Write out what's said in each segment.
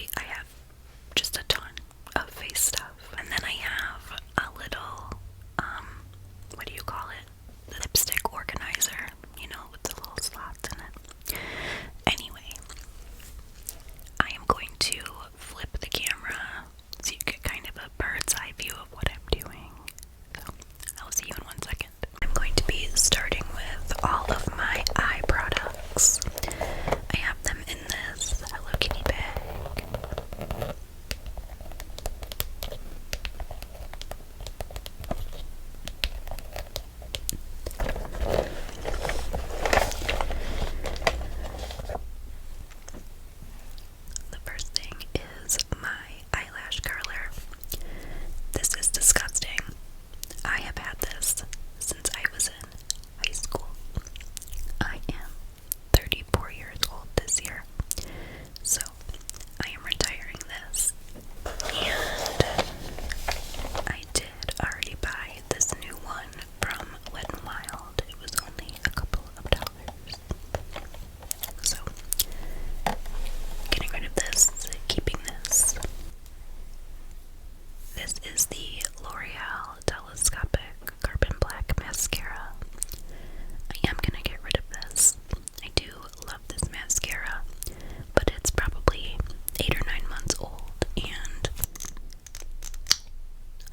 basically I have just a ton of face stuff. And then I have a little, what do you call it? The lipstick organizer, you know, with the little slots in it. Anyway, I am going to flip the camera so you get kind of a bird's eye view of what I'm doing. So, I'll see you in 1 second. I'm going to be starting with all of my eye products. I have them in this Hello Kitty bag. The first thing is my eyelash curler. This is disgusting. I have had this since I was in high school. I am 34 years old this year, so I am retiring this. And I did already buy this new one from Wet n Wild. It was only a couple of dollars. So, getting rid of this, keeping this. This is the L'Oreal Telescopic Carbon Black Mascara. I am gonna get rid of this. I do love this mascara, but it's probably 8 or 9 months old, and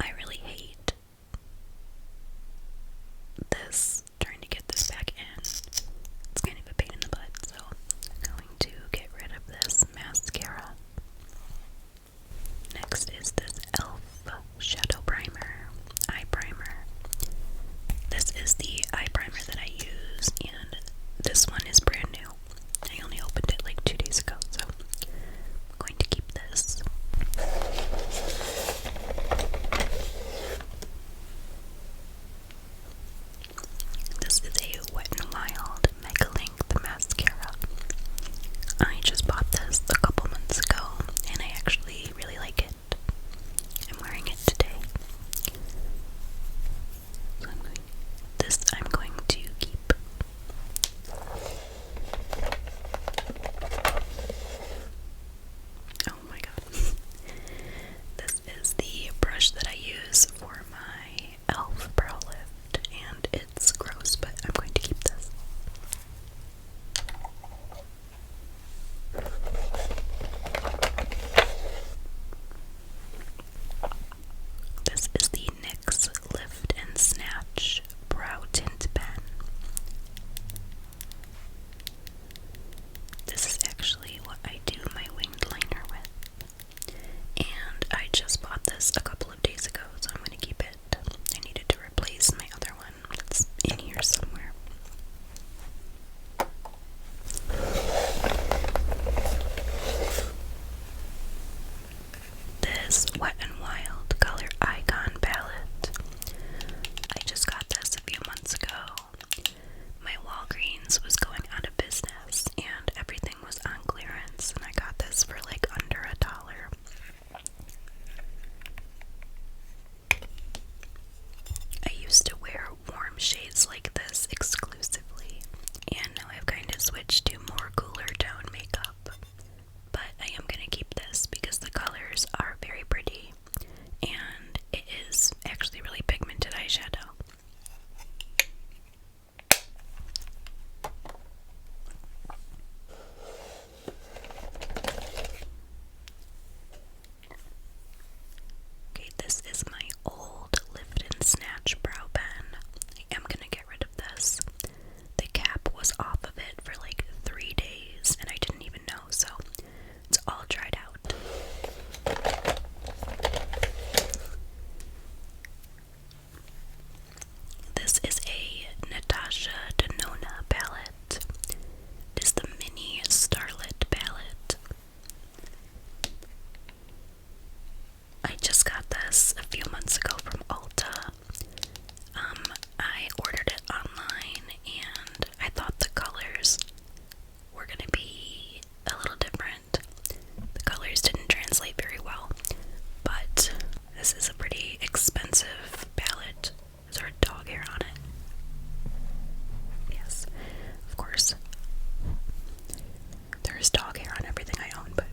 I really hate this, trying to get this back in. It's kind of a pain in the butt, so I'm going to get rid of this mascara. Next is this e.l.f. Shadow Primer, Eye Primer. This is the eye primer that I use, and this one is brand new. I only opened it like 2 days ago, so I'm going to keep this. This is a Wet n Wild Mega Length Mascara. I just bought this a couple months ago, and I actually really like it. I'm wearing it today. So I'm going to keep. Oh my god. This is the brush that I use for my e.l.f. brow lift, and it's gross, but I'm going to keep this. This is the NYX Lift and Snatch Brow Tint Pen. This is actually what I do my winged liner with. And I just bought this a couple of days ago, so I'm going to keep it. I needed to replace my other one. It's in here somewhere. This Wet n Wild Color Icon palette. I just got this a few months ago. My Walgreens was going out of business and everything was on clearance, and I got this for like under $1. I used to wear warm shades like this exclusively, and now I've kind of switched to more cooler tone makeup. But I am going to keep this because the colors are very pretty, and it is actually really pigmented eyeshadow. Okay, this is my old Lift and Snatch brow pen. I am going to get rid of this. The cap was off of it for like 3 days, and I didn't even know, so it's all dried out. This is a Natasha Denona palette. It is the mini Starlit palette. I just got this a few months ago from Ulta. I ordered it online, and I thought the colors were going to be a little different. The colors didn't translate very well, but this is a pretty expensive palette. Is there a dog hair on it? Yes, of course. There's dog hair on everything I own, but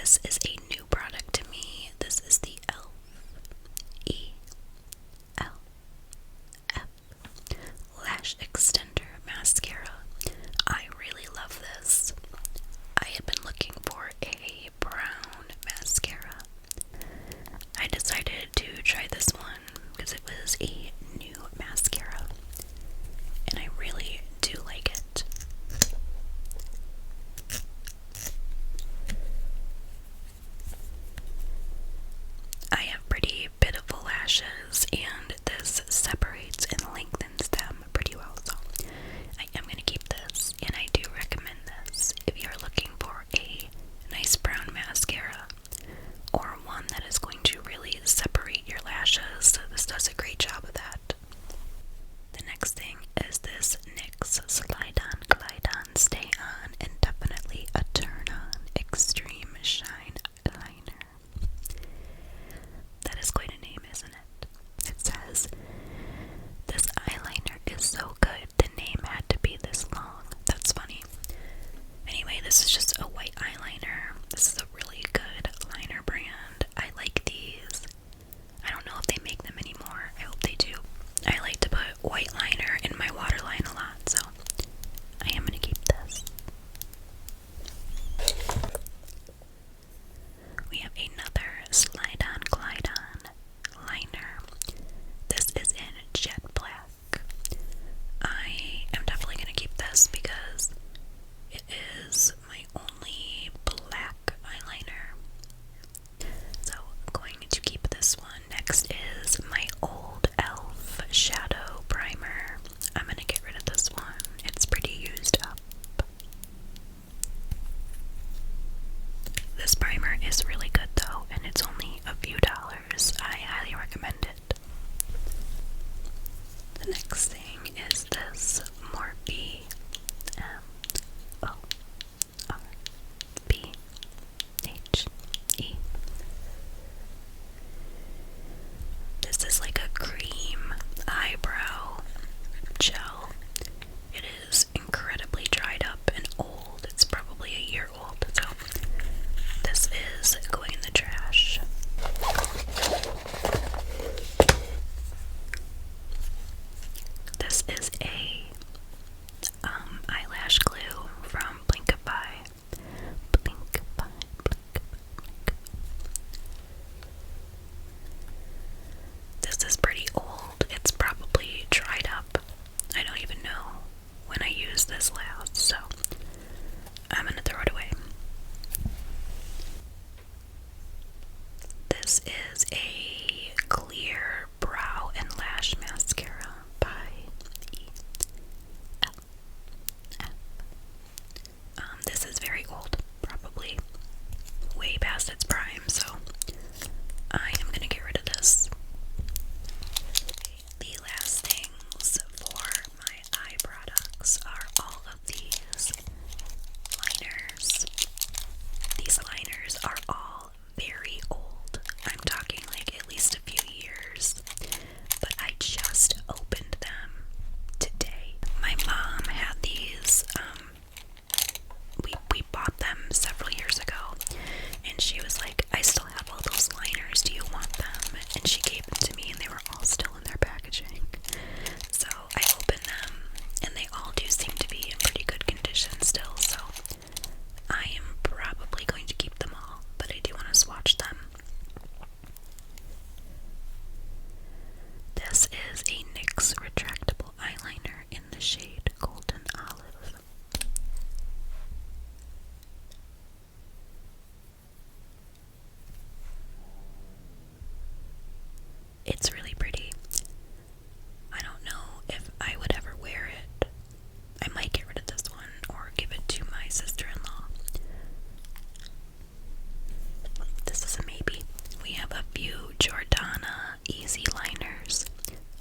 This is a new product to me. This is the E.L.F. Lash Extender Mascara. I really love this. I have been looking for a brown mascara. I decided to try this one because it was a new mascara, and I really do like it. I have pretty pitiful lashes, and this separates and lengthens them pretty well, so I am going to keep this, and I do recommend this if you're looking for a nice brown mascara or one that is going to really separate your lashes. So this does a great job of that. The next thing is this NYX Slide On, Glide On, Stay On, Indefinitely a Turn On Extreme Shine Liner. That is quite a name, isn't it? It says, this eyeliner is so good, the name had to be this long. That's funny. Anyway, this is just a white eyeliner. This is a really good liner brand. I like these. I don't know if they make them anymore. I hope they do. I like to put white liner in my waterline a lot, so I am going to keep this. We have another Slide On, Glide On liner. This is in jet black. I am definitely going to keep this because it is my only black eyeliner. So I'm going to keep this one. Next is my old e.l.f. Shadow Primer. I'm going to get rid of this one. It's pretty used up. This primer is really good though, and it's only a few dollars. I highly recommend it. The next thing is this Morphe M-O-R-B-H-E. This is like a cream eyebrow gel. It is incredibly dried up and old. It's probably a year old, so this is going in the trash. This is a eyelash glue from Blinkify. This is pretty old. It's probably dried up. I don't even know when I used this last, so I'm gonna throw it away. This is a clear brow and lash mascara by E.L.F. This is very old, probably way past its prime, so I am gonna get rid of this. The last things for my eye products are all of these liners. These liners are all very old. I'm talking like at least a few years, but I just opened them today. My mom had these, we bought them several years ago, and she was like, I still have all those liners, do you want them? And she gave them to me, and they were all still in their packaging. So I opened them, and they all do seem to be in pretty good condition still, so I am probably going to keep them all, but I do want to swatch them. This is a NYX retractable eyeliner in the shade Golden Olive. It's really pretty. I don't know if I would ever wear it. I might get rid of this one or give it to my sister-in-law. This is a maybe. We have a few Jordana Easy Liners.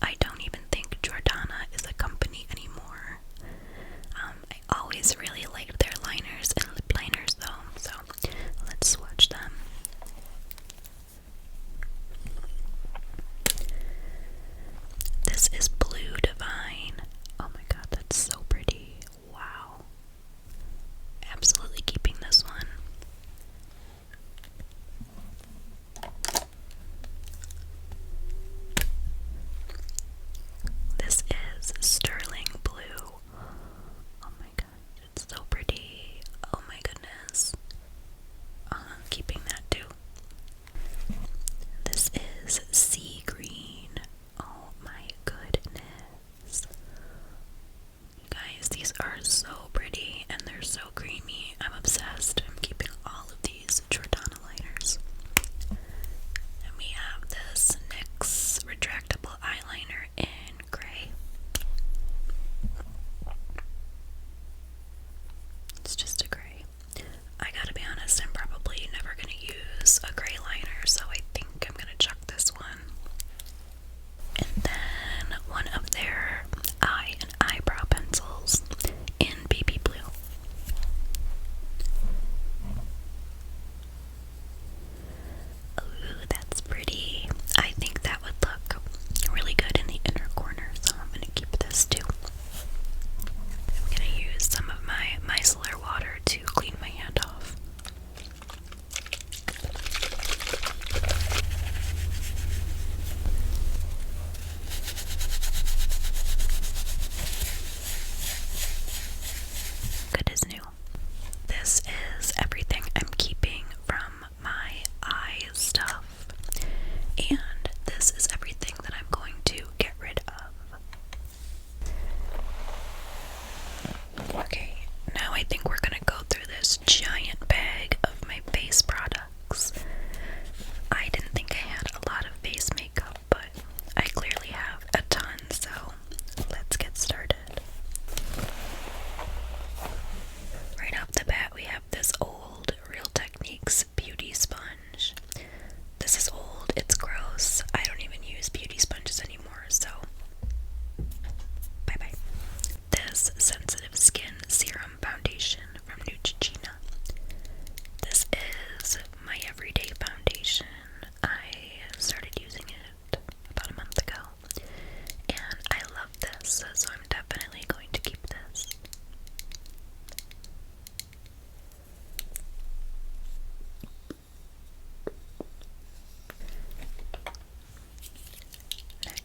I don't even think Jordana is a company anymore. I always really liked their liners and lip liners though, so let's swatch them. This is Blue Divine. Oh my god, that's so pretty. Wow. Absolutely keeping this one.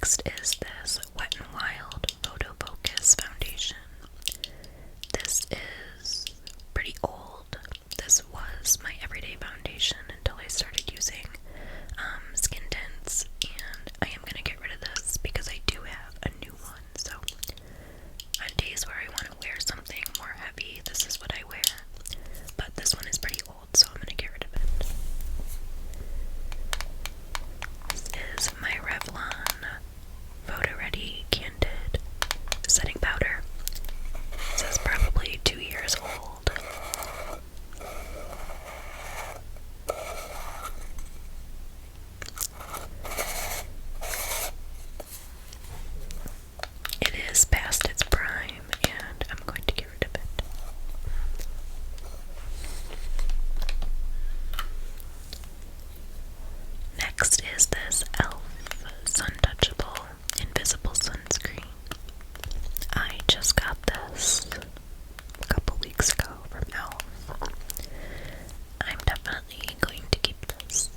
Next is this Wet n Wild Photo Focus Foundation. This is pretty old. This was my everyday foundation until I started using skin tints, and I am gonna get rid of this because I do have a new one. So on days where I want to wear something more heavy, this is what I wear. But this one is pretty old, so I'm gonna get rid of it. This is my Revlon Photo Ready Candid Setting Powder. This is probably 2 years old. It is past its prime, and I'm going to get rid of it. Next is this e.l.f. Sun Touchable Invisible Sunscreen. I just got this a couple weeks ago from e.l.f. I'm definitely going to keep this.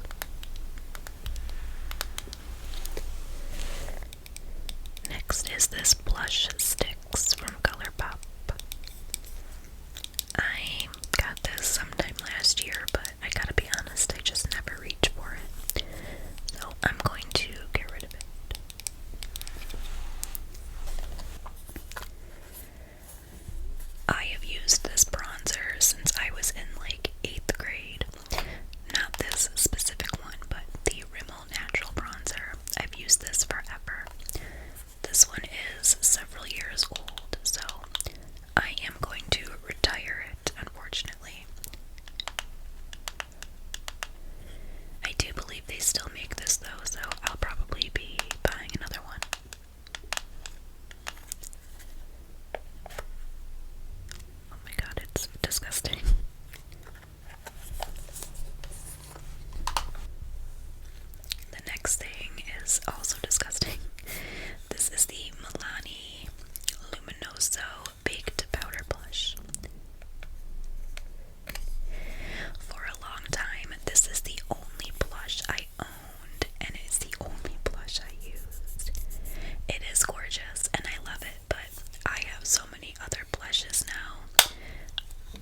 Next is this blush sticks from ColourPop. I got this sometime last year, but I gotta be honest, I just never reach for it. So I'm going to get rid of it. I have used this bronzer since I was in like 8th grade. Not this specific one, but the Rimmel Natural Bronzer. I've used this forever. This one is several years old, so I am going to retire it, unfortunately. I do believe they still make this though, so I'll probably be buying another one. Oh my god, it's disgusting. The next thing is also disgusting. This is the Milani Luminoso Baked Powder Blush. For a long time, this is the only blush I owned, and it's the only blush I used. It is gorgeous, and I love it, but I have so many other blushes now.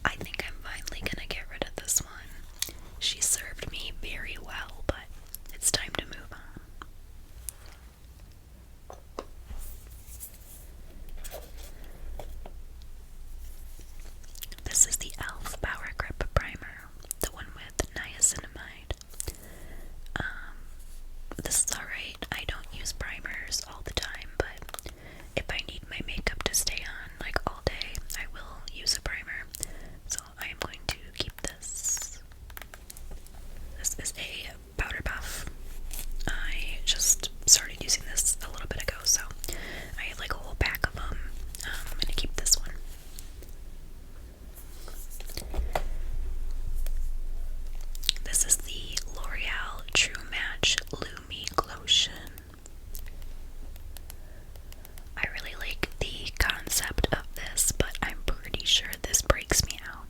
I think I'm finally gonna get rid of this one. She served me very well, but it's time to move on. This is the e.l.f. Power Grip Primer, the one with niacinamide. This is alright. I don't use primers all the time, but if I need my makeup to stay on like all day, I will use a primer. So I am going to keep this. This is a powder puff. I just started using this a little bit ago, so I have like a whole pack of them. I'm gonna keep this one. This is the L'Oreal True Match Lumi Glotion. I really like the concept of this, but I'm pretty sure this breaks me out.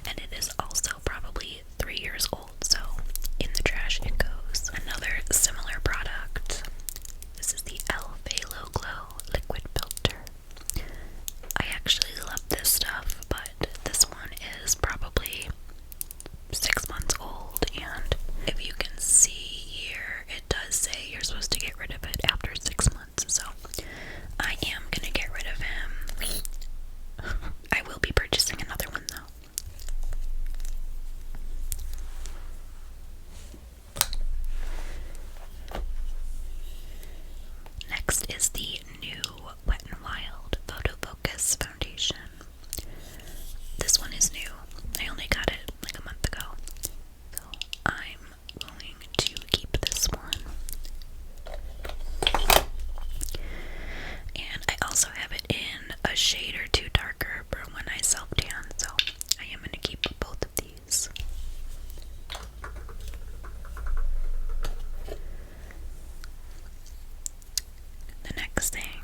And it is also probably 3 years old, so in the trash it goes. Another similar product. This is the e.l.f. Halo Glow Liquid Filter. I actually love this stuff, but this one is probably 6 months old, and if you can see here, it does say you're supposed to get rid of it after 6 months, so I am gonna get rid of him. I will be purchasing another one though. Next is the new Wet n Wild Photo Focus Foundation. This one is new. I only got it like a month ago. So I'm going to keep this one. And I also have it in a shade or two darker for when I self-tan, so I am going to keep both of these. The next thing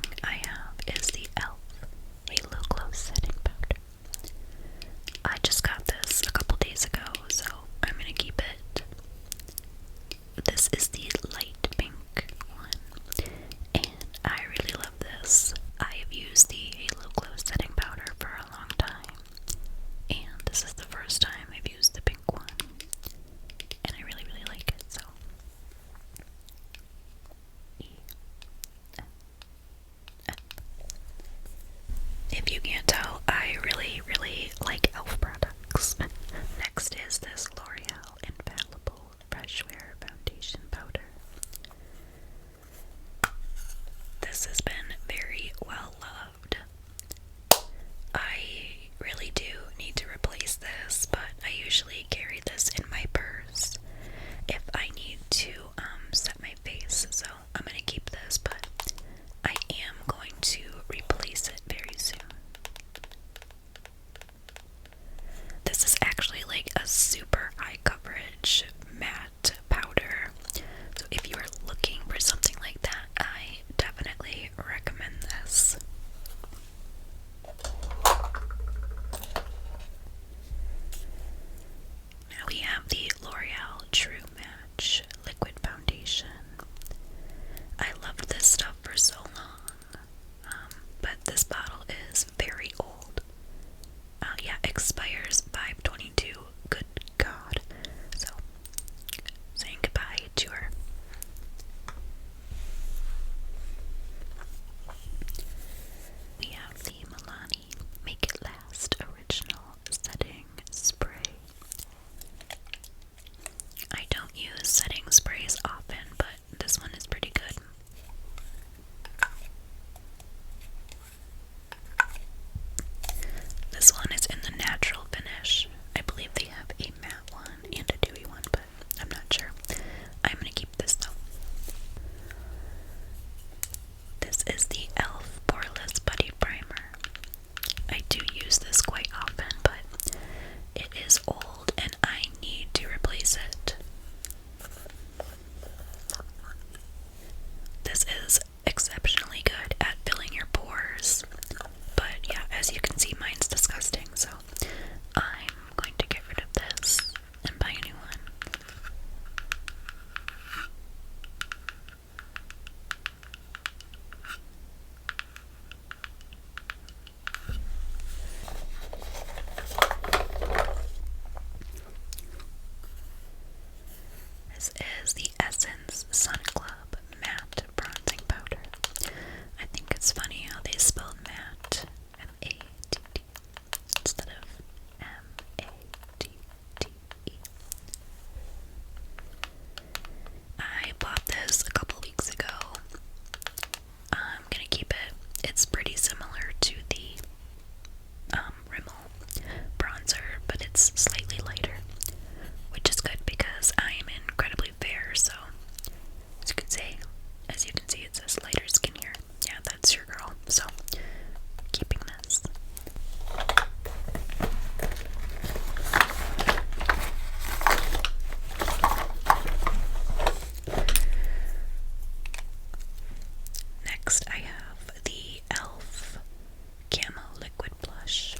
the L'Oreal True Match Liquid Foundation. I loved this stuff for so long, but this bottle is very old. Yeah, expires 5/22. Good God. So, saying goodbye to her. We have the Milani Make It Last Original Setting Spray. I don't use setting sprays often, but this one is pretty good. This one is in the natural finish. I believe they have a matte one and a dewy one, but I'm not sure. I'm gonna keep this though. This is the e.l.f. Poreless Putty Primer. I do use this quite often, but it is old and I need to replace it. This is exceptionally good at filling your pores, but yeah, as you can see, mine's disgusting, so I'm going to get rid of this and buy a new one. This is the Essence Sun Club Matte Bronzing Powder. I think it's funny how they spelled matte, M-A-T-T, instead of M-A-T-T-E. I bought this a couple weeks ago. I'm gonna keep it. It's pretty similar to the Rimmel bronzer, but it's slightly lighter, which is good because I am incredibly fair, so as you can see, it says lighter skin here. Yeah, that's your girl, so keeping this. Next, I have the e.l.f. Camo Liquid Blush.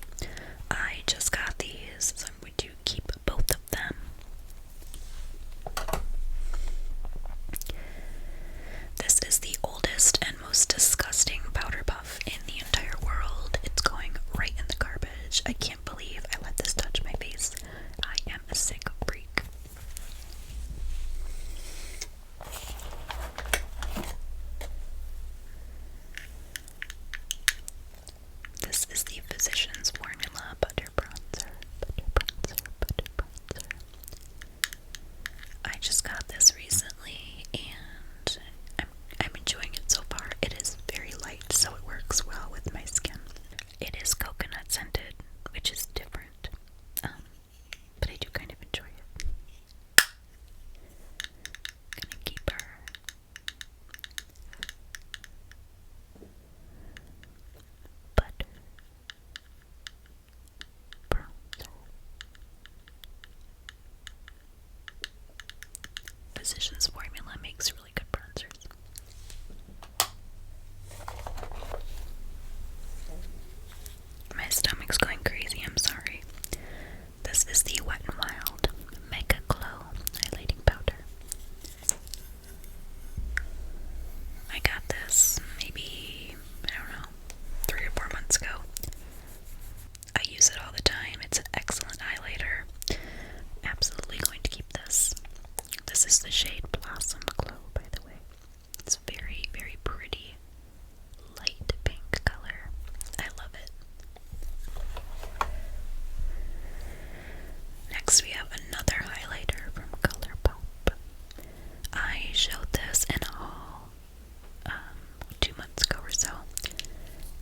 I just got these, so I'm going to keep both of them. This is the oldest and most disgusting powder puff in the entire world. It's going right in the garbage. I can't believe I let this touch my face. I am a sick freak. This is the Physicians Formula Butter Bronzer. I just got this recently and I'm enjoying it so far. It is very light, so it works well with my skin. It is coconut scented, which is different, but I do kind of enjoy it. Gonna keep her. Butter bronzer. Physicians Formula makes really good bronzers. My stomach's going crazy, I'm sorry. This is the Wet n Wild Mega Glow Highlighting Powder. I got this maybe, I don't know, 3 or 4 months ago. I use it all the time. It's an excellent highlighter. Absolutely going to keep this. This is the shade Blossom Glow, by the way. It's very, very pretty, light pink color. I love it. Next, we have another highlighter from ColourPop. I showed this in a haul 2 months ago or so.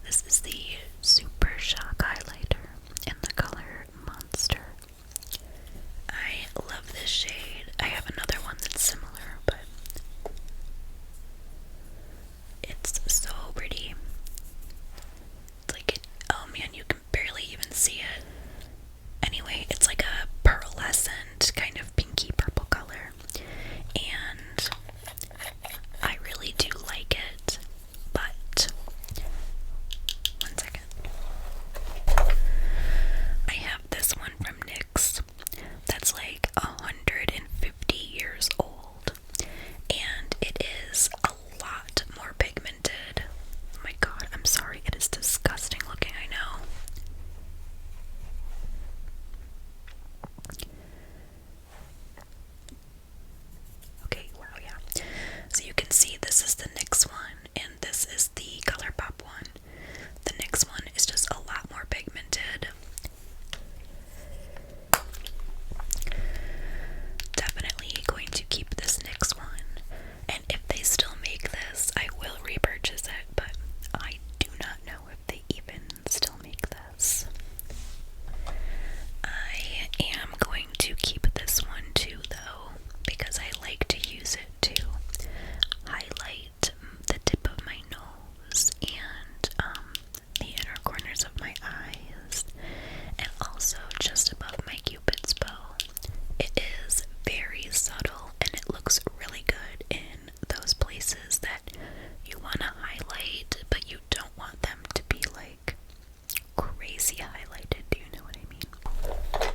This is the Super Shock highlighter in the color Monster. I love this shade. I have another one that's similar see, this is the NYX one, and this is the ColourPop one. The NYX one is just a lot more pigmented. Definitely going to keep this NYX one, and if they still make this, I will repurchase it, but I do not know if they even still make this. I am going to keep this one too, though, because I like to use it to highlight the tip of my nose and the inner corners of my eyes, and also just above my cupid's bow. It is very subtle, and it looks really good in those places that you want to highlight, but you don't want them to be like crazy highlighted. Do you know what I mean?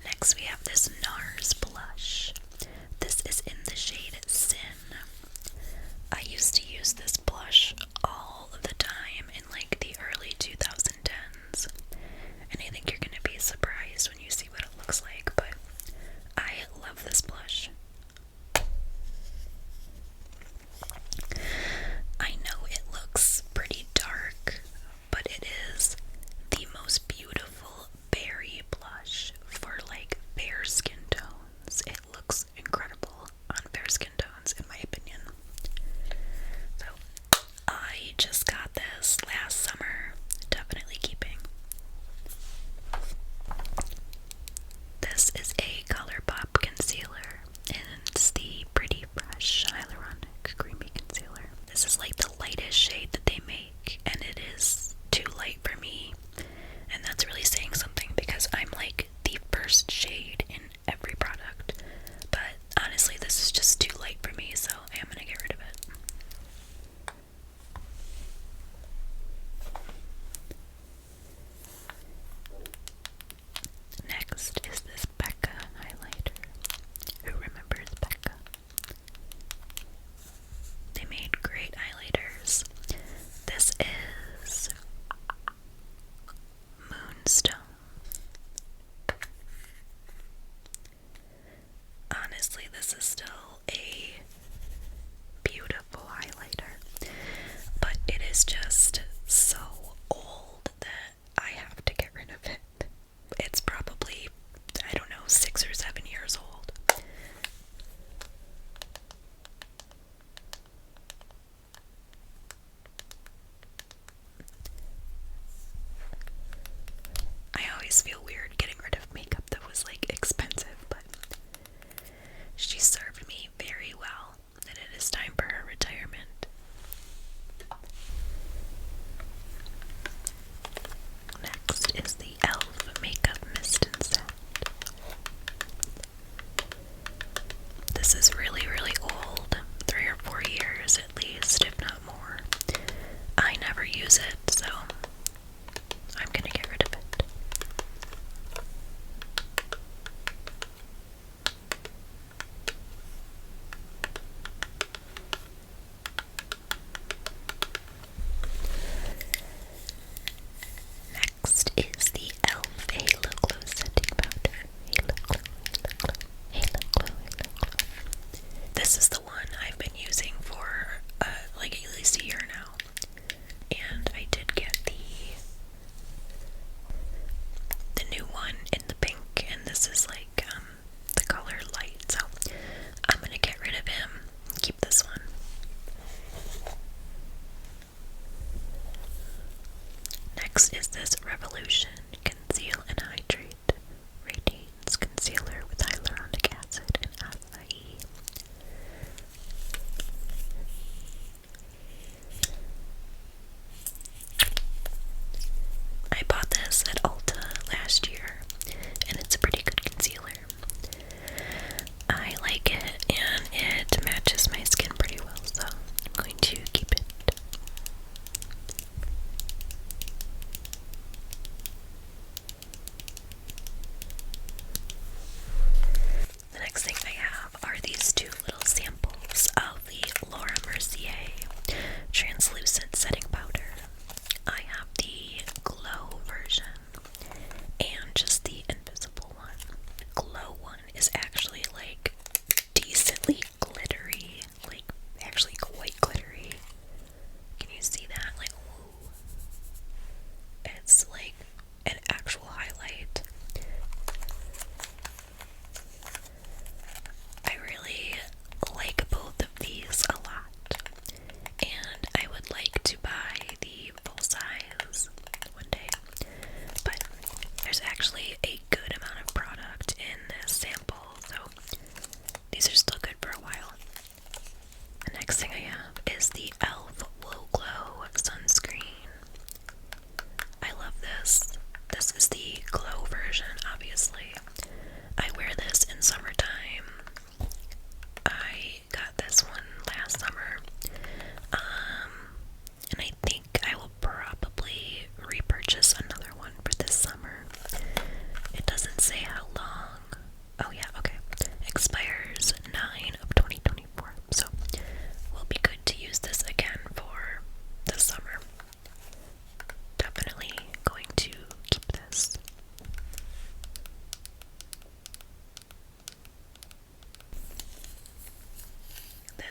Next, we have this NARS blush. This is in the shade Sin. I used to use this blush all the time in like the early 2010s, and I think you're going to be surprised when you see what it looks like, but I love this blush. I know it looks pretty dark, but it is the most beautiful berry blush for like fair skin tones. It looks incredible on fair skin tones, in my opinion. So I just got this last summer, definitely keeping.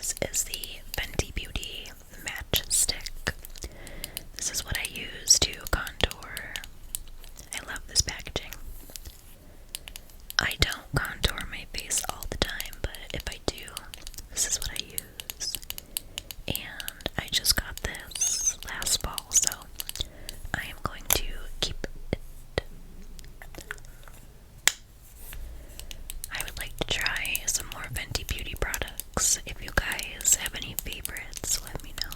This is the Fenty Beauty Matchstick. This is what I use to contour. I love this packaging. I don't contour my face all the time, but if I do, this is what I use. And I just got this last fall, so I am going to keep it. I would like to try some more Fenty Beauty products. If you guys have any favorites, let me know.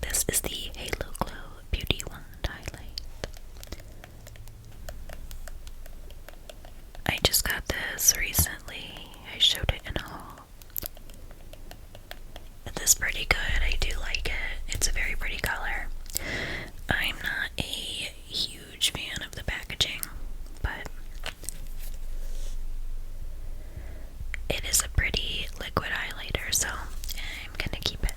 This is the Halo Glow Beauty Wand Highlight. I just got this recently. I showed it in a haul. This is pretty good. I do like it. It's a very pretty color. I'm not a huge fan of the packaging, but it is a pretty liquid highlighter, so I'm gonna keep it.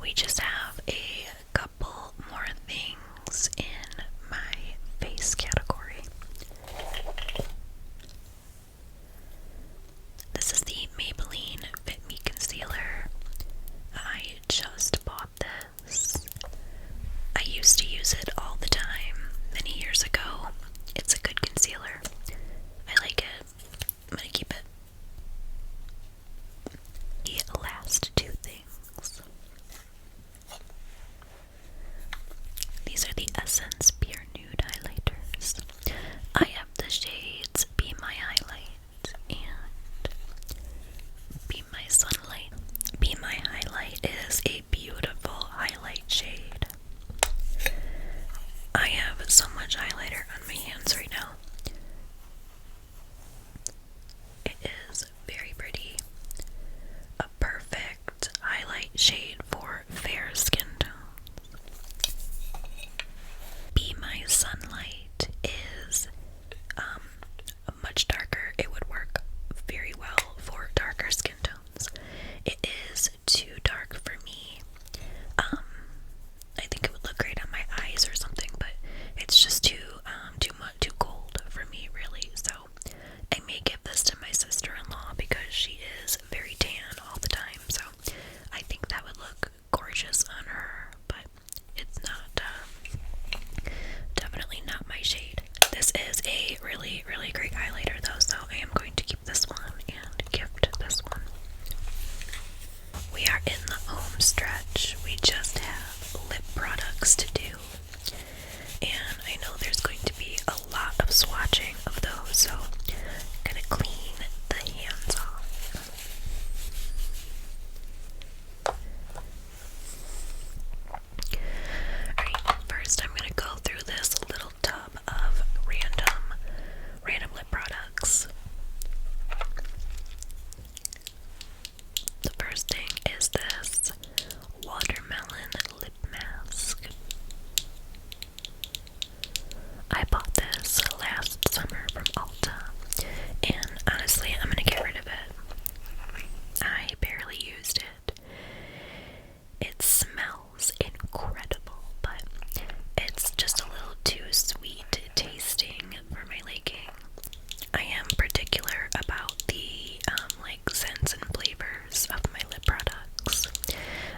We just have a couple more things in my face category. This is the Maybelline Fit Me Concealer. I just bought this. I used to use it all the time many years ago. It's a good concealer. I like it. I'm gonna keep it. The last two things. These are the Essence Pure Nude Highlighters. I have the shades Be My Highlight and Be My Sunlight. Be My Highlight is a beautiful highlight shade. I have so much highlighter on my hands right now. It is very pretty. A perfect highlight shade for fair skin tones. Be My Sunlight is much darker. It would work very well for darker skin tones. It is too dark for me. I think it would look great on my eyes or something, but it's just too cold for me, really. So I may give this to my sister-in-law because she is very tan all the time. So I think that would look gorgeous on her, but it's not. Definitely not my shade. This is a really, really great highlighter though, so I am going to keep this one and gift this one. We are in the home stretch. We just have lip products to do. And I know there's going to be a lot of swatching of those, so I'm gonna clean the hands off. Alright, first I'm gonna go through this little tub of random lip products. The first thing is this watermelon lip mask. I bought this last summer from Ulta, and honestly, I'm gonna get rid of it. I barely used it. It smells incredible, but it's just a little too sweet tasting for my liking. I am particular about the scents and flavors of my lip products.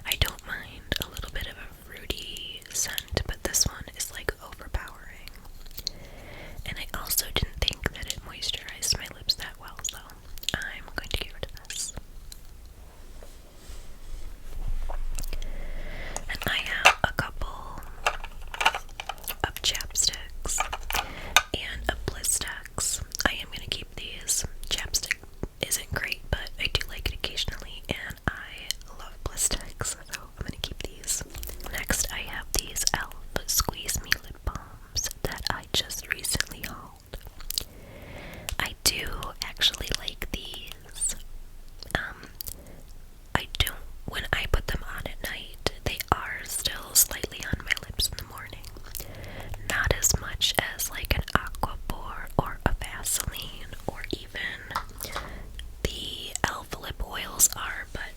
I don't mind a little bit of a fruity scent, but this one is like overpowering. And I also didn't think that it moisturized my lips that well, so I'm going to get rid of this. And I have a couple of chapsticks and a Blistex. I am going to keep these. Chapstick isn't great, but I do like it occasionally, and I love Blistex, so I'm going to keep these. Next, I have these e.l.f. Squeeze Me lip balms that I just recently hauled. I do actually like these. I don't, when I put them on at night, they are still slightly on my lips in the morning. Not as much as like an Aquaphor or a Vaseline or even the e.l.f. lip oils are, but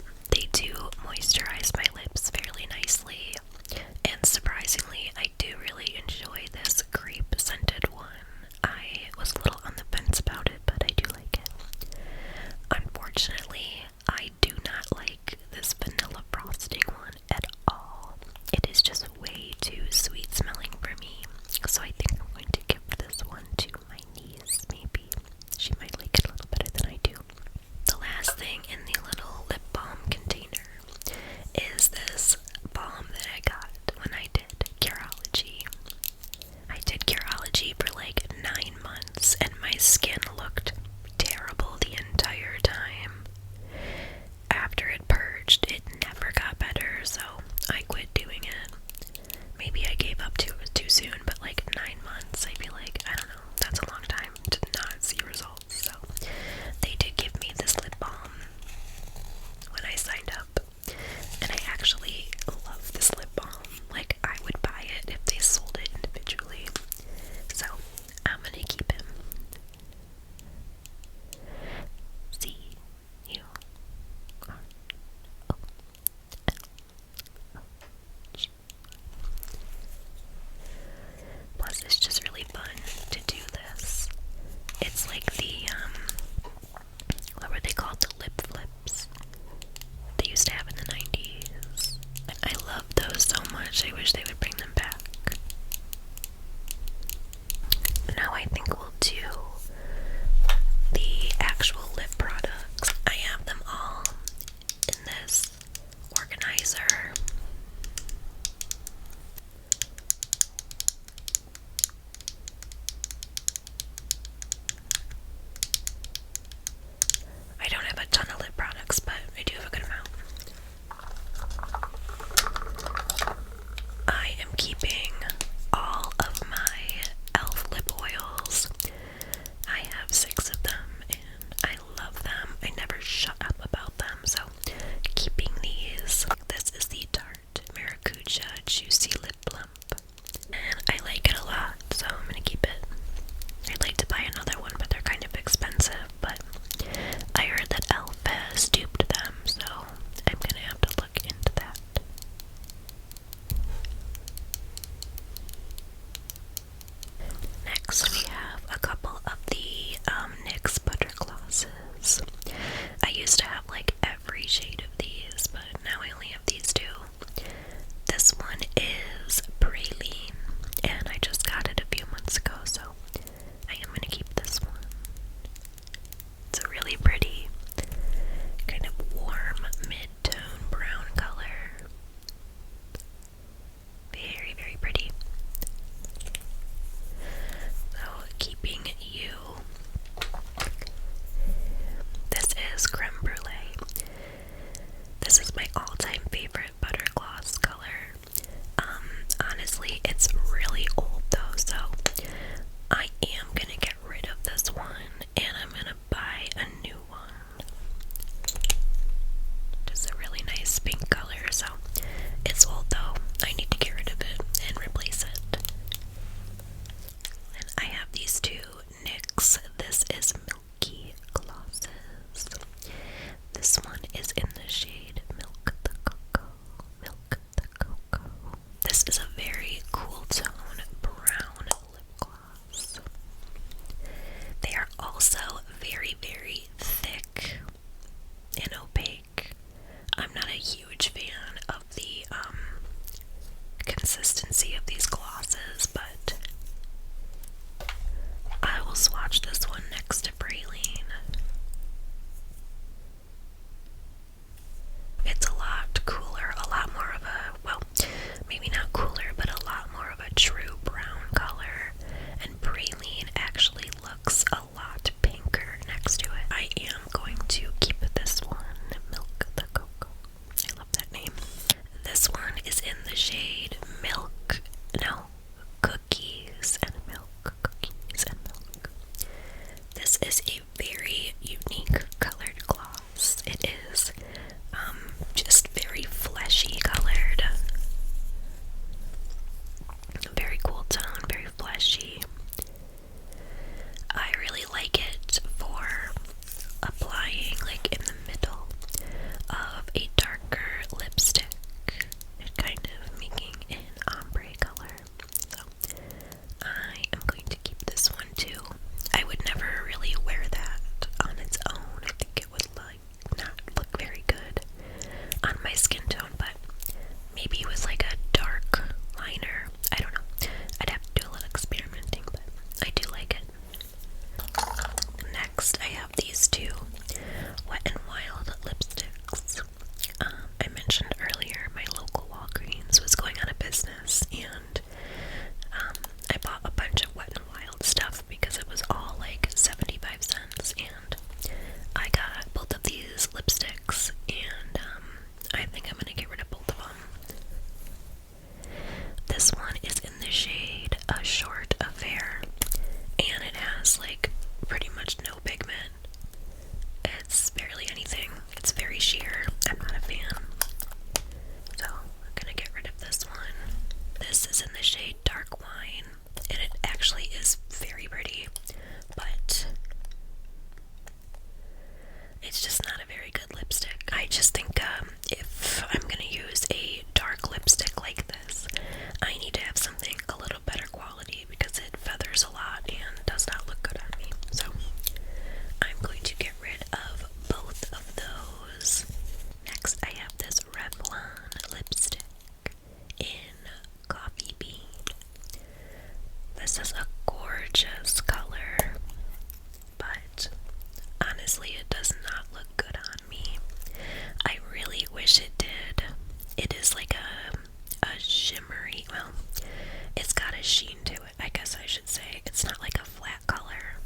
sheen to it, I guess I should say. It's not like a flat color,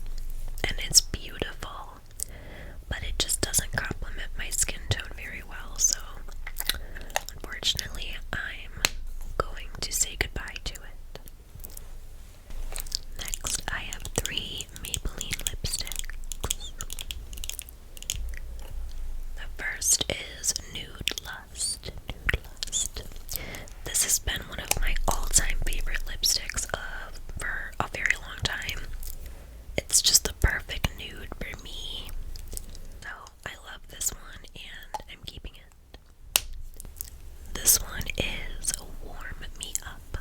and it's beautiful, but it just doesn't complement my skin tone very well, so unfortunately I'm going to say goodbye to it. Next, I have 3 Maybelline lipsticks. The first is Nude Lust. This has been one of my all-time favorite lipsticks for a very long time. It's just the perfect nude for me. So I love this one and I'm keeping it. This one is Warm Me Up.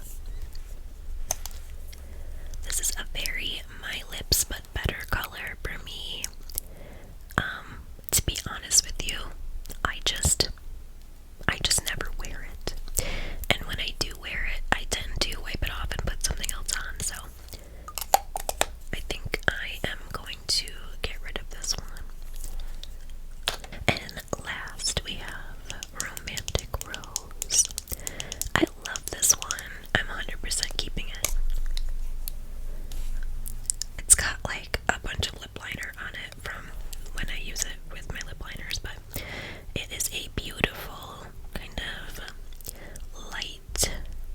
This is a very My Lips But Better color for me. To be honest with you, I just never wear it. And when I do wear it, I tend to wipe it off and put something else on, so I think I am going to get rid of this one. And last we have Romantic Rose. I love this one. I'm 100% keeping it. It's got like a bunch of lip liner on it from when I use it with my lip liners, but it is a beautiful kind of light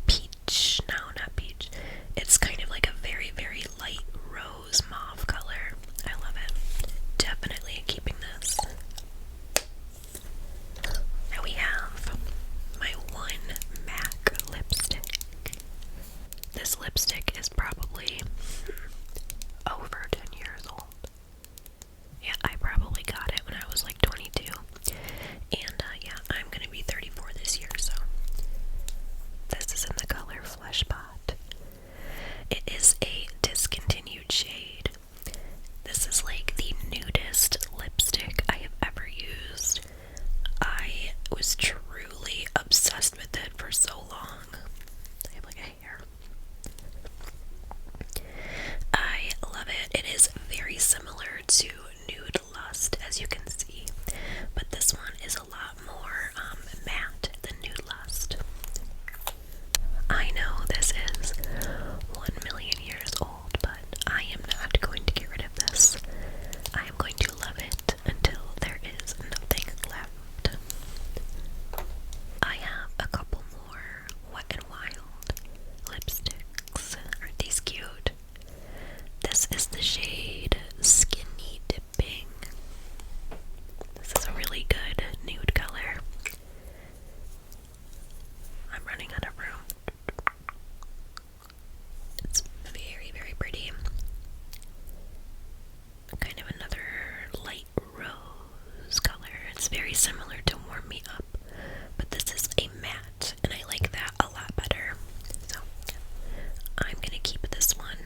peach. No, not peach. It's kind of like a very, very light rose mauve color. I love it. Definitely keeping this. Now we have my one MAC lipstick. This lipstick is probably over 10 years old. Yeah, I probably got it when I was like 22. And yeah, I'm gonna be 34 this year, so this is in the color Flesh Pot. It is a discontinued shade. This is like the nudist lipstick I have ever used. I was truly obsessed with it for so long. I have like a hair. I love it. It is very similar to Nude Lust, as you can see, but this one is a lot more matte than Nude Lust. I know this is 1,000,000 years old, but I am not going to get rid of this. I am going to love it until there is nothing left. I have a couple more Wet n Wild lipsticks. Aren't these cute? This is the shade Skinny Dipping. This is a really good nude color. I'm running out of room. It's very, very pretty. Kind of another light rose color. It's very similar to Warm Me Up, but this is a matte, and I like that a lot better. So I'm gonna keep this one.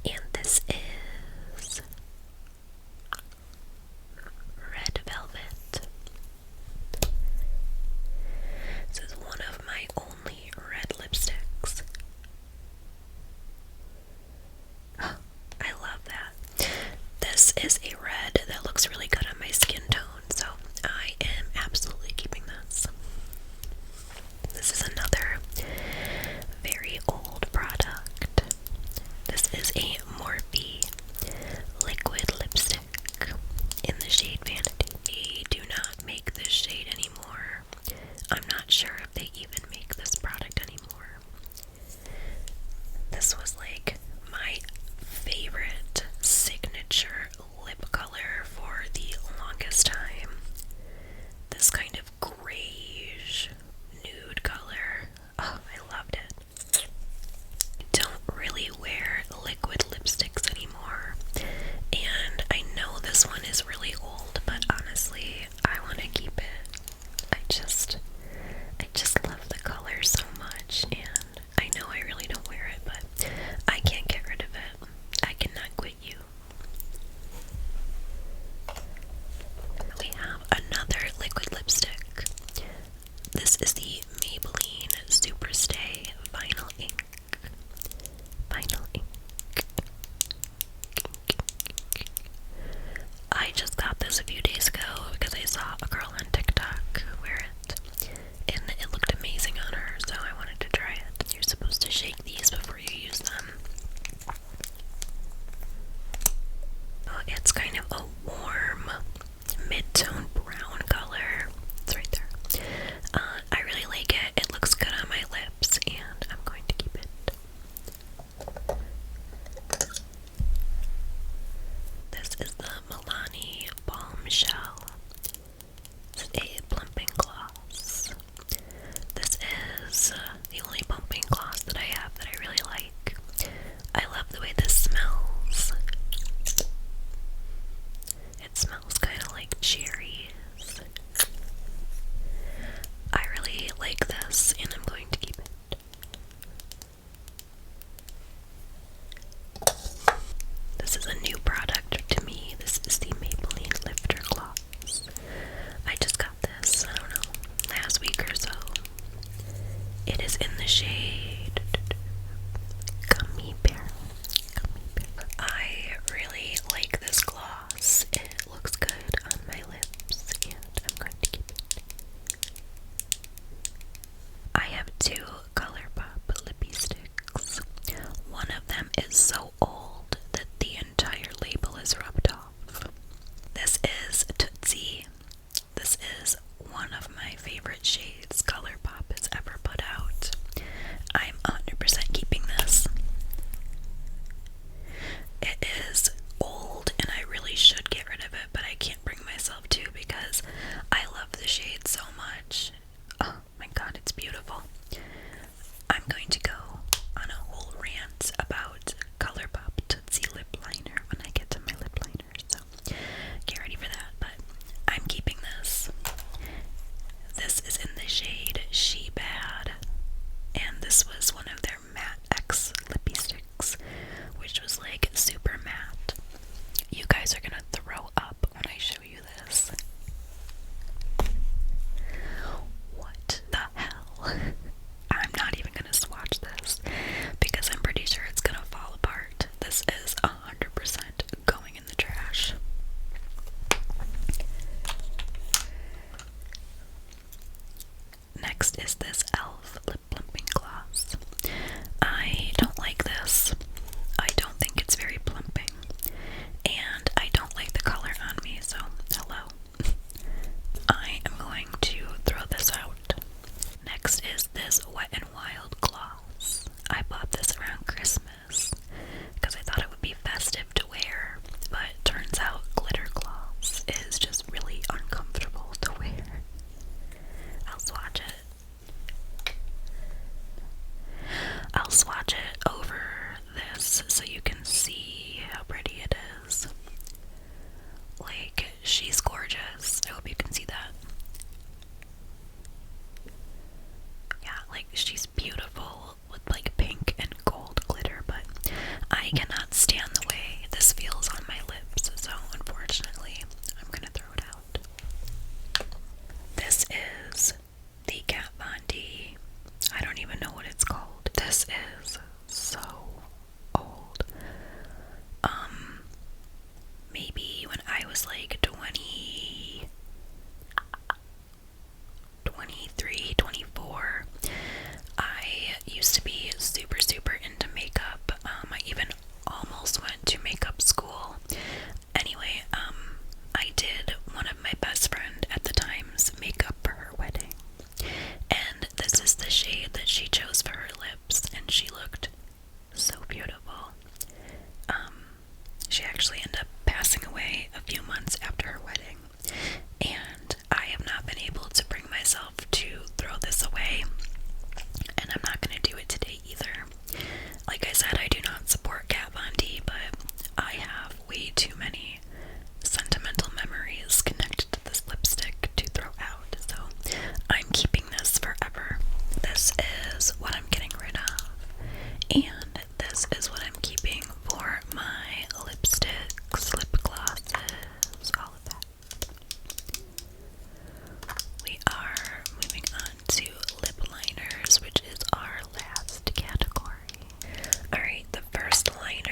And this is Red Velvet. This is one of my only red lipsticks. Oh, I love that. This is a red that looks really good on my skin tone, so I am absolutely keeping this. This is another very old product. This is a Morphe liquid lipstick in the shade Vanity. They do not make this shade anymore. I'm not sure if they even make this product anymore. This was like my favorite signature lip color for the longest like this gloss. It looks good on my lips, and I'm going to keep it. I have two ColourPop lippy sticks. One of them is so old that the entire label is rubbed off. This is Tootsie. This is one of my favorite shades ColourPop has ever put out. I'm 100% keeping this. It is old and I really should get rid of it, but I can't bring myself to because I love the shade so much. Oh my god, it's beautiful. I'm going to go on a whole rant about ColourPop Tootsie Lip Liner when I get to my lip liner, so get ready for that, but I'm keeping this. This is in the shade She Bad, and this was one of their Matte X lippy sticks, which was like super matte. You guys are gonna throw up when I show you this. What the hell? I'm not even gonna swatch this because I'm pretty sure it's gonna fall apart. This is 100% going in the trash. Next is this e.l.f. lip plumping gloss. I don't like this. I don't think it's very plumping. And I don't like the color on me, so hello. I am going to throw this out. Next is this Wet n Wild gloss. I bought this around Christmas because I thought it would be festive to wear, but turns out glitter gloss is just really uncomfortable to wear. I'll swatch it. I'll swatch it over this so you can see how pretty it is. Like, she's gorgeous. I hope you can see that. Yeah, like, she's beautiful with like pink and gold glitter, but I cannot stand the way this feels on my lips, so unfortunately, I'm gonna throw it out. This is the Kat Von D. I don't even know what it's called. This is so old. Maybe when I was like 23, 24, I used to be super into makeup. I even almost went to makeup school. Anyway, I did one of my best friend at the time's makeup for her wedding. And this is the shade that she chose for her lips, and she looked so beautiful. She actually ended up passing away a few months after her wedding, and I have not been able to bring myself to throw this away, and I'm not going to do it today either. Like I said, I do not support Kat Von D, but I have way too many sentimental memories connected to this lipstick to throw out, so I'm keeping this forever. This is what I'm getting rid of, and this is what I'm keeping for my lipsticks, lip glosses, all of that. We are moving on to lip liners, which is our last category. Alright, the first liner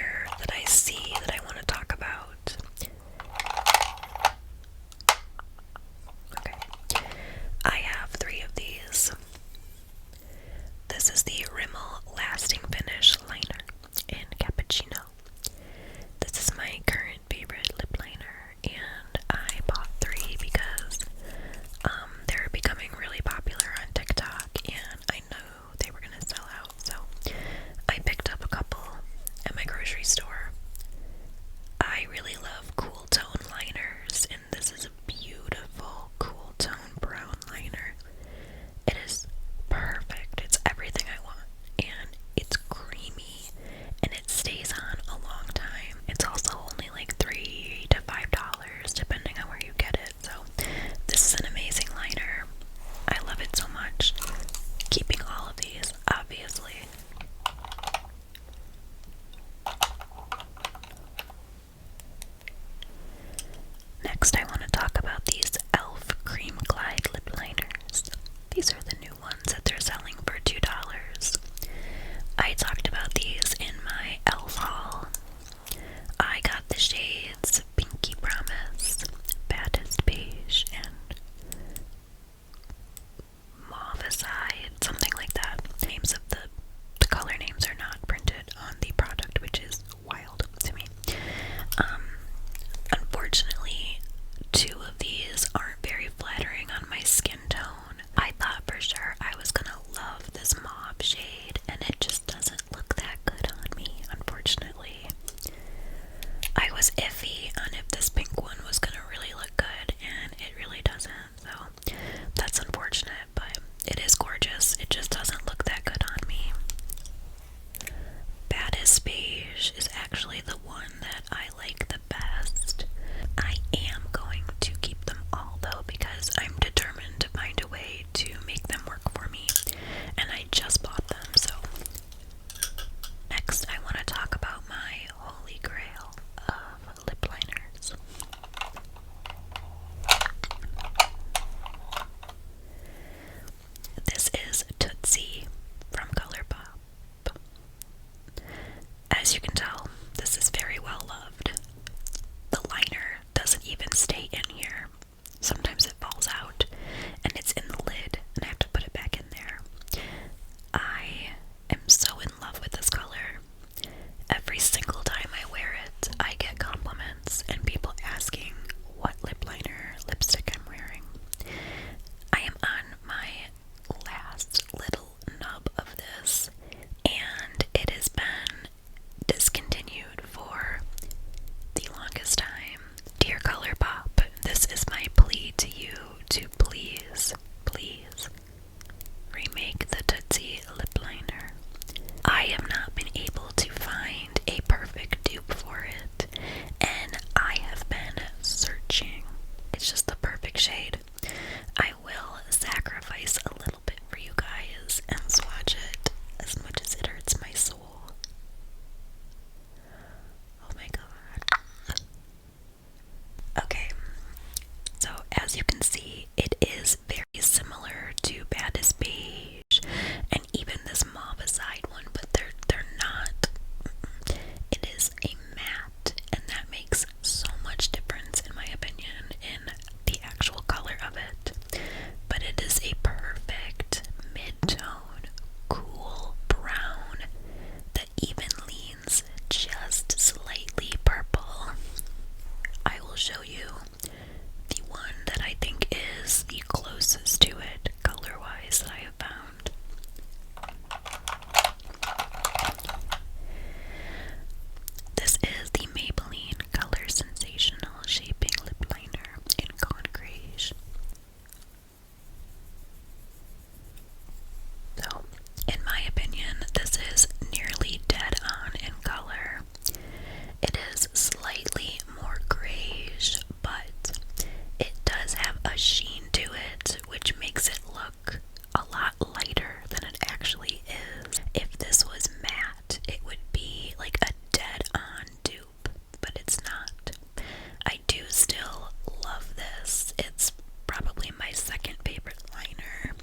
it's probably my second favorite liner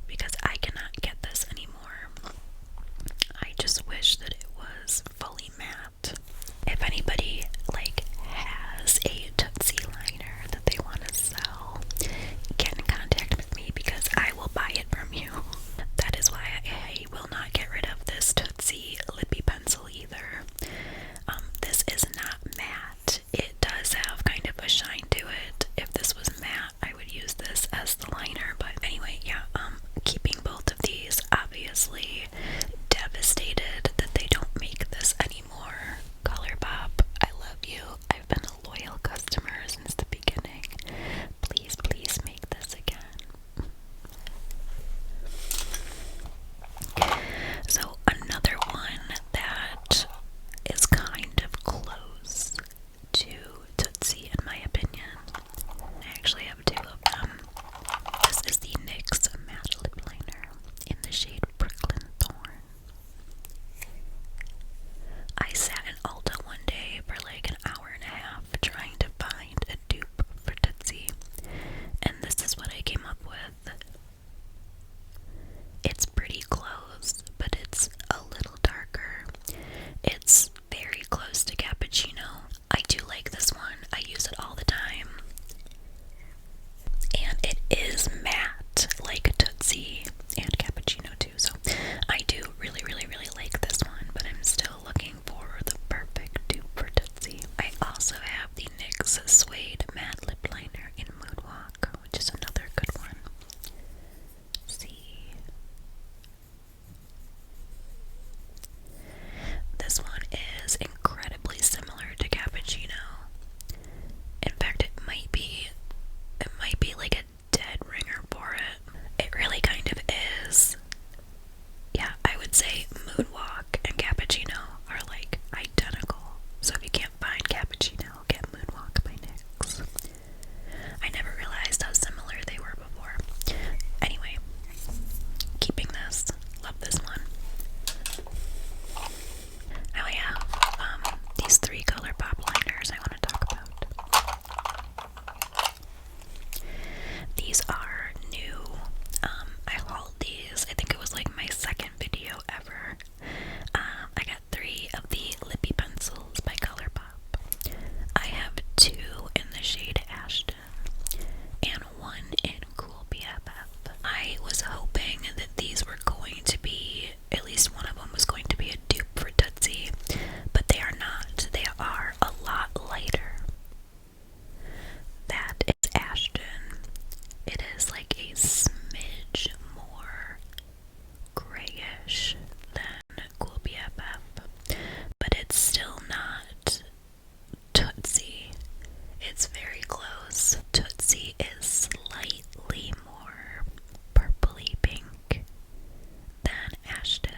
because I cannot get this anymore. I just wish that it was fully matte. If anybody like has a Tootsie liner that they want to sell, get in contact with me because I will buy it from you. That is why I will not get rid of this Tootsie lippy pencil either. This is not matte. It does have kind of a shine to it. If this was matte, I would use this as the liner. But anyway, yeah, keeping both of these. Obviously devastated that they don't make this anymore. ColourPop, I love you. I've been a loyal customer since the beginning. Please, please make this again. So another one that is kind of close to Tootsie in my opinion. I actually have two of them. This is the NYX Matte Lip Liner in the shade Brooklyn Thorn. I sat in Ulta one day for like an hour and a half trying to find a dupe for Tootsie, and this is what I came up with. It's pretty close, but it's a little darker. It's very close to Cappuccino. I do like this one. I use it all the time. And it is matte, like Tootsie and Cappuccino too. So I do really, really, really like this one, but I'm still looking for the perfect dupe for Tootsie. I also have the NYX Suede Matte Lip Liner in Moonwalk, which is another good one. See? This one is incredibly similar to Cappuccino. In fact, it might be like a dead ringer for it. It really kind of is. Yeah, I would say Moonwalk and Cappuccino are like identical. So if you can't find Cappuccino, get Moonwalk by NYX. I never realized how similar they were before. Anyway, keeping this. Love this one. Now I have these three ColourPop liners I want to talk about. These are new. I hauled these. I think it was like my second video ever. I got 3 of the lippy pencils by ColourPop. I have 2 in the shade Ashton and 1 in Cool BFF. I was hoping that these were going to be, at least one of them was going to be a dupe for Tootsie, but they are not. They are a lot lighter. That is Ashton. It is like a smidge more grayish than Cool BFF, but it's still not Tootsie. It's very close. Tootsie is slightly more purpley pink than Ashton.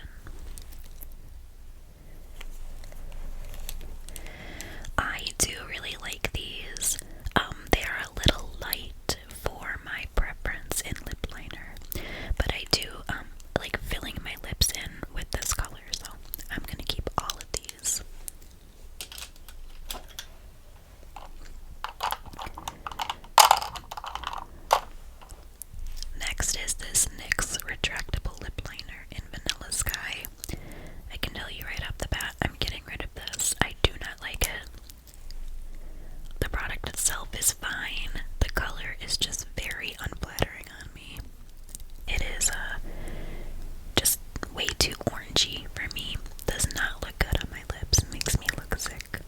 I do really like these. They are a little light for my preference in lip liner, but I do like filling my lips in with this color, so I'm gonna keep all of these. Next is this NYX retractable lip liner in Vanilla Sky. I can tell you right off the bat, I'm getting rid of this. I do not like it. The product itself is fine. The color is just very unflattering on me. It is just way too orangey for me. Does not look good on my lips. Makes me look sick.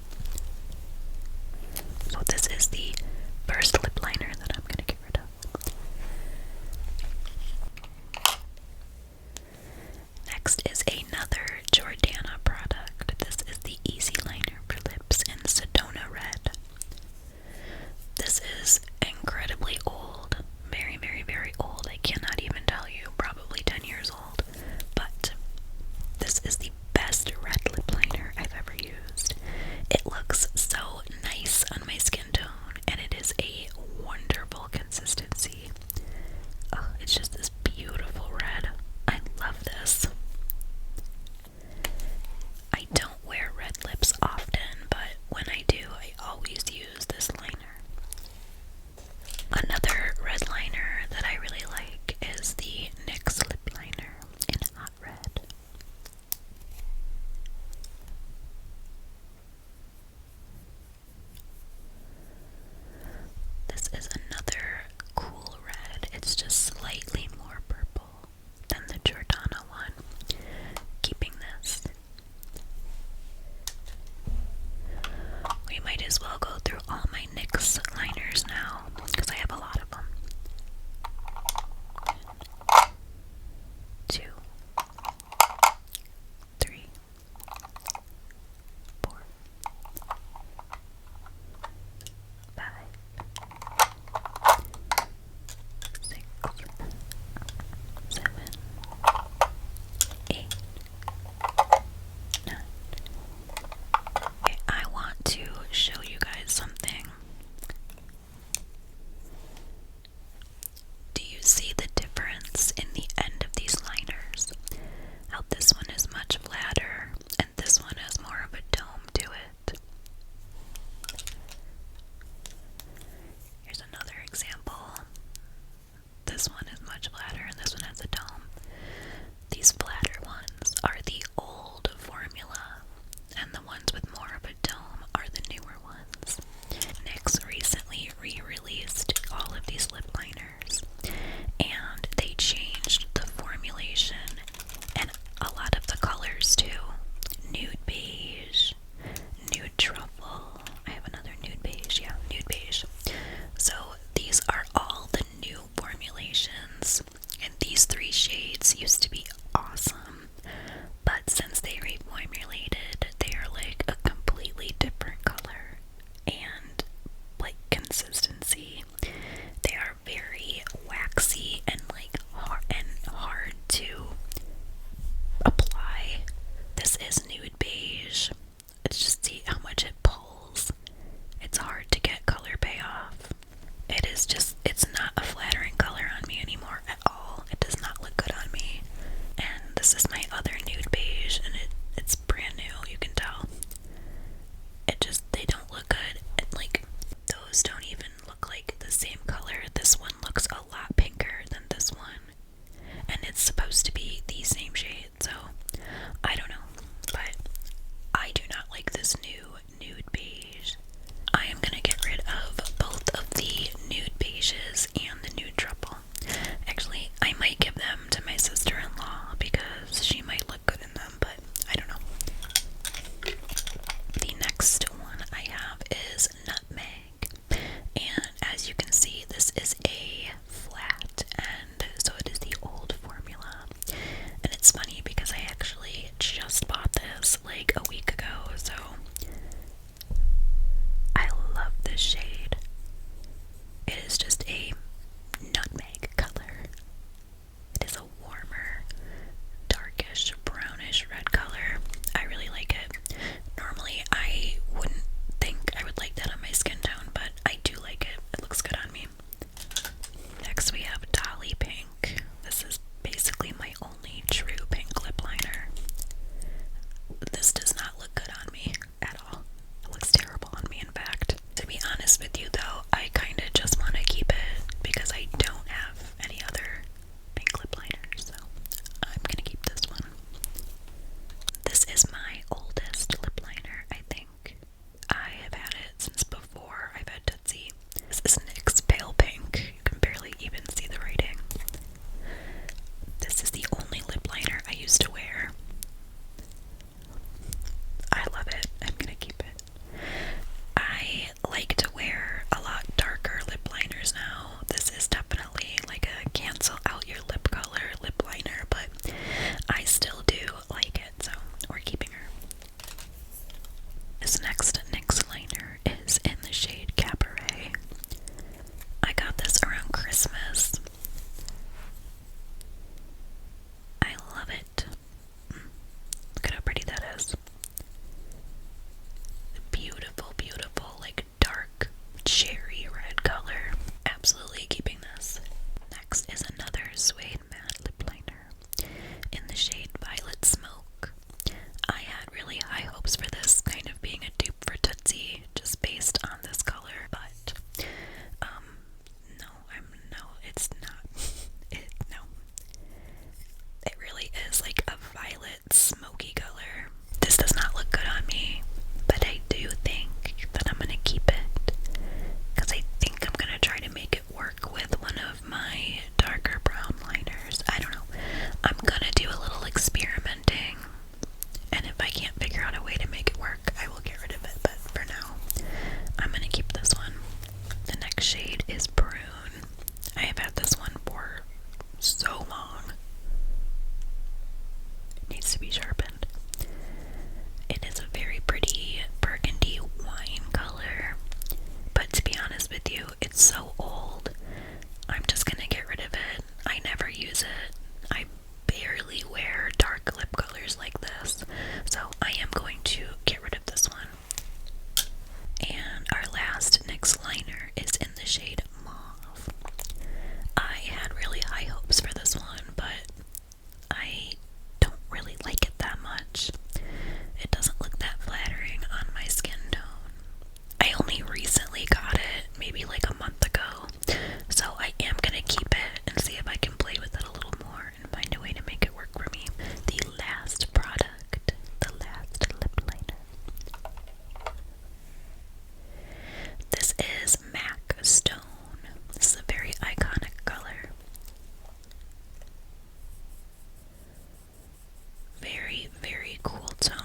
So this is the first lip liner that I'm gonna get rid of. Next is another Jordana product. This is the Easy Liner for Lips in Sedona Red. This is incredibly old. Very, very, very old. I cannot even tell you. Probably 10 years old. But this is the best red lip liner I've ever used. It looks so nice on my skin tone, and it is a might as well go through all my NYX liners now, because I have a lot of them. 2, 3, 4, 5, 6, 7, 8, 9. Okay, I want to show you guys something. Do you see the difference in the end of these liners? How this one is much flatter and this one has more of a dome to it. Here's another example. This one is much flatter and this one has a dome. These flatter ones are the old formula, and the ones with more of a dome are the newer ones. NYX recently re-released all of these lip liners, and they changed the formulation and a lot of the colors too. Nude beige, nude truffle. I have another nude beige. Yeah, nude beige. So these are all the new formulations, and these 3 shades used to be awesome, but since they reformulated, they are like a completely different color and like consistency. They are very waxy and like hard to apply. This is nude beige. Let's just see how much it pulls. It's hard to get color payoff. It's not a flattering color on me anymore at all. It does not look good on me. And this is my other nude beige, and it's brand new, you can tell. They don't look good. And like, those don't even look like the same color. This one looks a lot pinker than this one. And it's supposed to be the same shade, so I don't know. But I do not like this new nude beige. I am gonna get rid of both of the nude beiges and the nude truffle. Actually, I might give them to my sister-in-law because she might look good in them, but I don't know. The next one I have is nutmeg, and as you can see, this is a flat, and so it is the old formula. And it's funny because I actually just bought this like a week ago, so I love this shade. It is just a nutmeg color. It is a warmer, darkish, brownish red color. I really like it. Normally, I wouldn't think I would like that on my skin tone, but I do like it. It looks good on me. Next, we have Dolly Pink. This is basically my only true pink lip liner. This does not look good on me at all. It looks terrible on me, in fact. To be honest with you, though, I kind of just want to keep it next shade is Prune. I have had this one for so long. It needs to be sharpened. It is a very pretty burgundy wine color, but to be honest with you, it's so old. I'm just gonna get rid of it. I never use it. I barely wear dark lip colors like this, so I am going to get rid of this one. And our last NYX liner is in the shade Mauve. I had really high hopes for this one, but I don't really like it that much. It doesn't look that flattering on my skin tone. I only recently got it, maybe like a month ago, so I am gonna keep it and see if I can play with it a little more and find a way to make it work for me. The last product, the last lip liner. This is MAC Stone. This is a very iconic color. Very, very cool tone.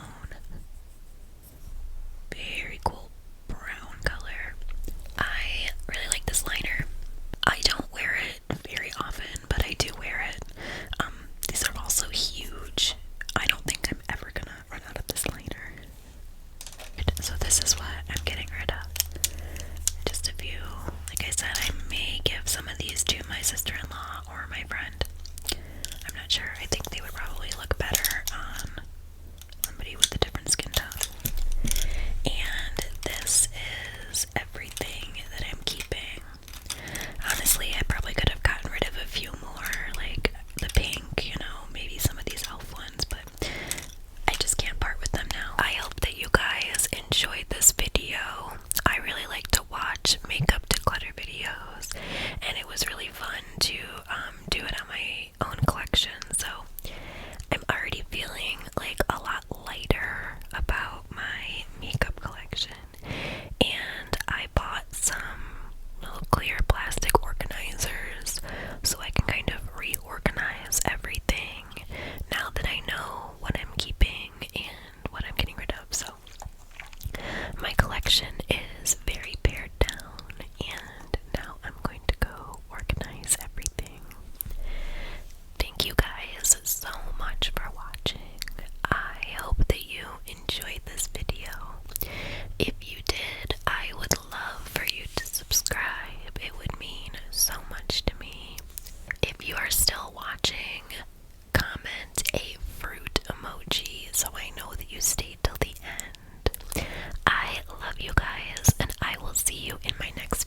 Very cool brown color. I really like this liner. I don't wear it very often, but I do wear it. These are also huge. I don't think I'm ever gonna run out of this liner. So this is what I'm getting rid of. Just a few. Like I said, I may give some of these to my sister-in-law or my friend. I'm not sure. I think they would probably look better on somebody with a different skin tone. And this is everything that I'm keeping. Honestly, I probably could have gotten rid of a few more, like the pink, you know, maybe some of these elf ones, but I just can't part with them now. I hope that you guys enjoyed this video. I really like to watch makeup declutter videos, and it was really fun to do it on my own collection, so I'm already feeling like a lot lighter about my makeup collection. And I bought some little clear plastic organizers so I can kind of reorganize everything now that I know what I'm keeping and what I'm getting rid of. So my collection is very pared down, and now I'm going to go organize everything. Thank you guys so much for watching. I hope that you enjoyed this video. If you did, I would love for you to subscribe. It would mean so much to me. If you are still watching, comment a fruit emoji so I know that you stayed till the end. I love you guys, and I will see you in my next